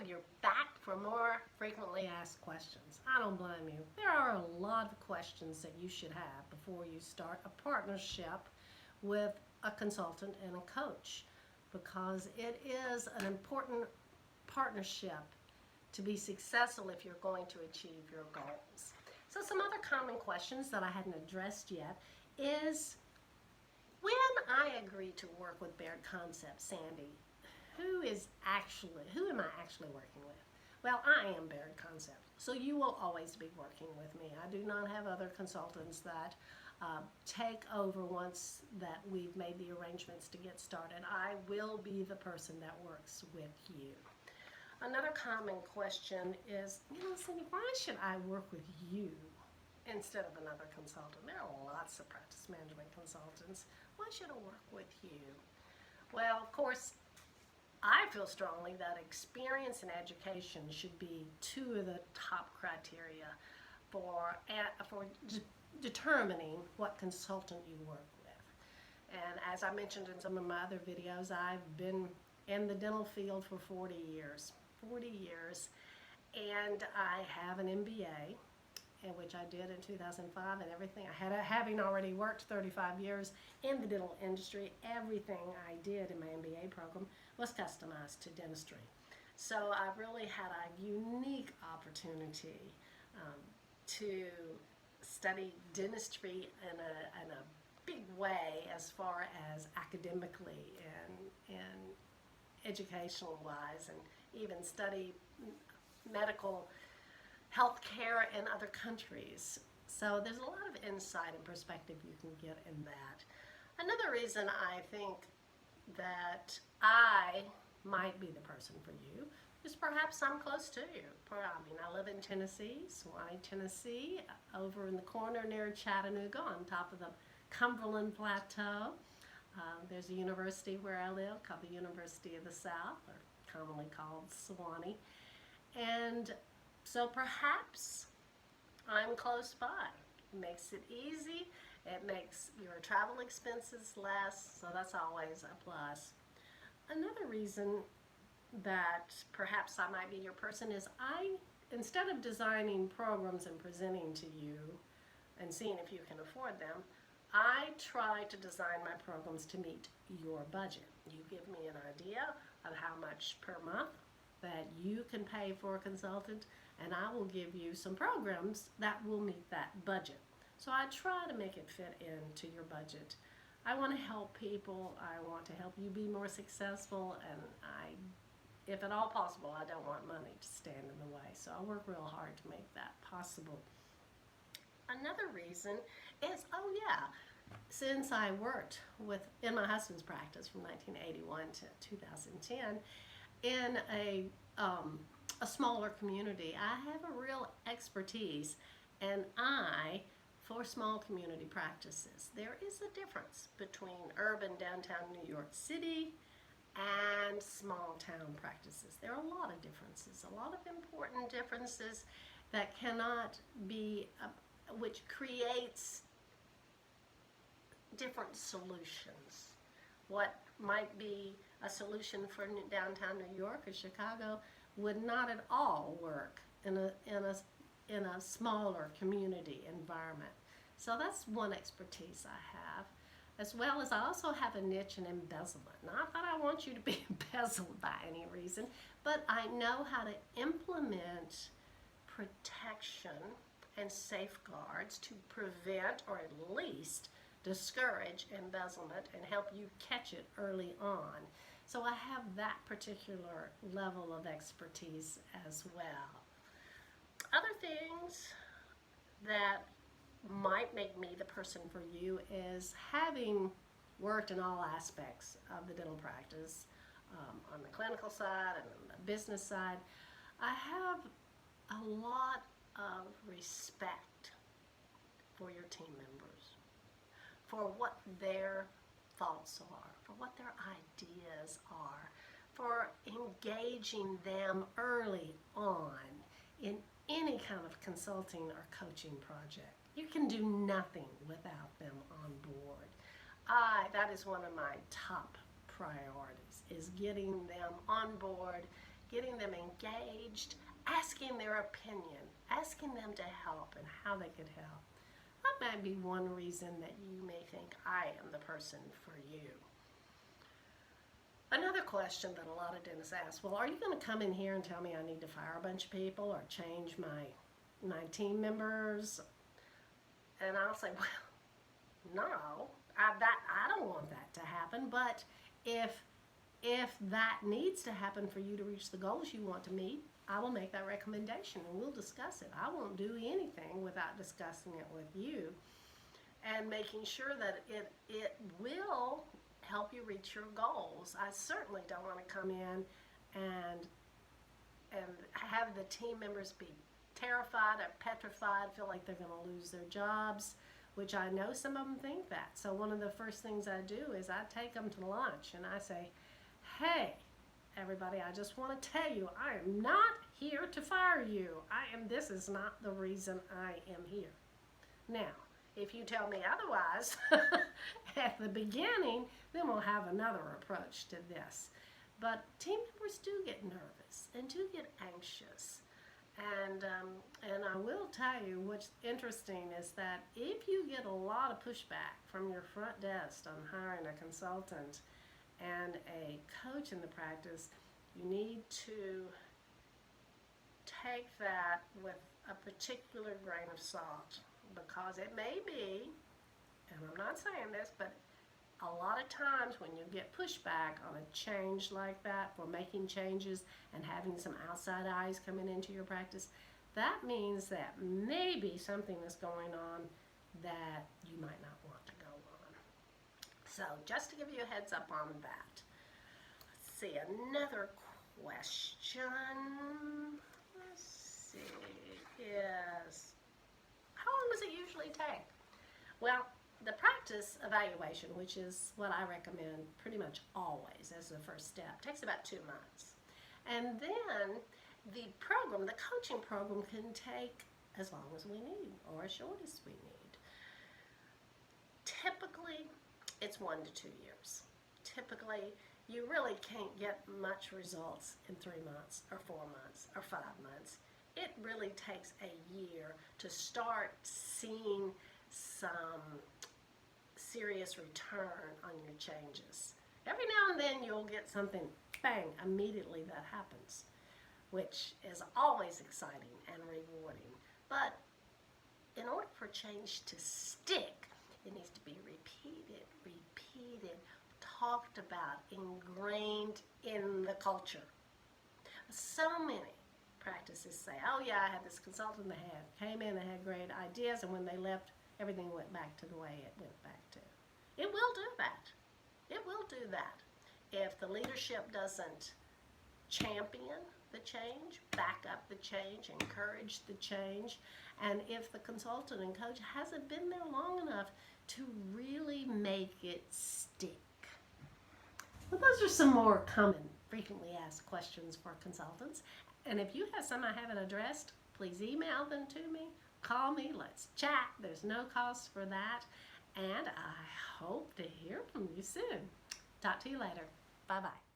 you're back for more frequently asked questions. I don't blame you. There are a lot of questions that you should have before you start a partnership with a consultant and a coach because it is an important partnership to be successful if you're going to achieve your goals. So some other common questions that I hadn't addressed yet is when I agree to work with Baird Concept, Sandy, who am I actually working with? Well, I am Baird Concept, so you will always be working with me. I do not have other consultants that take over once that we've made the arrangements to get started. I will be the person that works with you. Another common question is, Cindy, why should I work with you instead of another consultant? There are lots of practice management consultants. Why should I work with you? Well, of course, I feel strongly that experience and education should be two of the top criteria for determining what consultant you work with. And as I mentioned in some of my other videos, I've been in the dental field for 40 years. 40 years, and I have an MBA, which I did in 2005, and everything. Having already worked 35 years in the dental industry, everything I did in my MBA program was customized to dentistry. So I really had a unique opportunity to study dentistry in a big way as far as academically and educational wise, and even study medical health care in other countries. So there's a lot of insight and perspective you can get in that. Another reason I think that I might be the person for you is perhaps I'm close to you. I live in Tennessee, Sewanee, Tennessee, over in the corner near Chattanooga on top of the Cumberland Plateau. There's a university where I live called the University of the South, or commonly called Sewanee. And so perhaps I'm close by. It makes it easy. It makes your travel expenses less, so that's always a plus. Another reason that perhaps I might be your person is instead of designing programs and presenting to you and seeing if you can afford them, I try to design my programs to meet your budget. You give me an idea of how much per month that you can pay for a consultant, and I will give you some programs that will meet that budget. So I try to make it fit into your budget. I want to help people. I want to help you be more successful, and if at all possible, I don't want money to stand in the way. So I work real hard to make that possible. Another reason is, since I worked in my husband's practice from 1981 to 2010 in a smaller community, I have a real expertise, and for small community practices, there is a difference between urban downtown New York City and small town practices. There are a lot of differences, a lot of important differences that cannot be which creates different solutions. What might be a solution for downtown New York or Chicago would not at all work in a smaller community environment. So that's one expertise I have, as well as I also have a niche in embezzlement. Not that I want you to be embezzled by any reason, but I know how to implement protection and safeguards to prevent or at least discourage embezzlement and help you catch it early on. So I have that particular level of expertise as well. Other things that might make me the person for you is having worked in all aspects of the dental practice, on the clinical side and on the business side. I have a lot of respect for your team members, for what their thoughts are, for what their ideas are, for engaging them early on in any kind of consulting or coaching project. You can do nothing without them on board. That is one of my top priorities, is getting them on board, getting them engaged, asking their opinion, asking them to help and how they could help. That might be one reason that you may think I am the person for you. Another question that a lot of dentists ask, well, are you going to come in here and tell me I need to fire a bunch of people or change my team members? And I'll say, well, no, I don't want that to happen, but if that needs to happen for you to reach the goals you want to meet, I will make that recommendation and we'll discuss it. I won't do anything without discussing it with you and making sure that it will help you reach your goals. I certainly don't want to come in and have the team members be terrified or petrified, feel like they're going to lose their jobs, which I know some of them think that. So one of the first things I do is I take them to lunch and I say, hey, everybody, I just want to tell you, I am not here to fire you. This is not the reason I am here. Now, if you tell me otherwise at the beginning, then we'll have another approach to this. But team members do get nervous and do get anxious. And I will tell you what's interesting is that if you get a lot of pushback from your front desk on hiring a consultant and a coach in the practice, you need to take that with a particular grain of salt, because it may be, and I'm not saying this, but a lot of times when you get pushback on a change like that, for making changes and having some outside eyes coming into your practice, that means that maybe something is going on that you might not want to go on. So just to give you a heads up on that. Let's see, another question. Let's see, is how long does it usually take? Well, the practice evaluation, which is what I recommend pretty much always as the first step, takes about 2 months. And then the program, the coaching program, can take as long as we need or as short as we need. Typically, it's 1 to 2 years. Typically, you really can't get much results in 3 months or 4 months or 5 months. It really takes a year to start seeing some serious return on your changes. Every now and then you'll get something, bang, immediately that happens, which is always exciting and rewarding. But in order for change to stick, it needs to be repeated, talked about, ingrained in the culture. So many practices say, oh yeah, I had this consultant that came in and had great ideas, and when they left, everything went back to the way it went back to. It will do that. It will do that. If the leadership doesn't champion the change, back up the change, encourage the change, and if the consultant and coach hasn't been there long enough to really make it stick. Well, those are some more common, frequently asked questions for consultants. And if you have some I haven't addressed, please email them to me, call me, let's chat. There's no cost for that. And I hope to hear from you soon. Talk to you later. Bye-bye.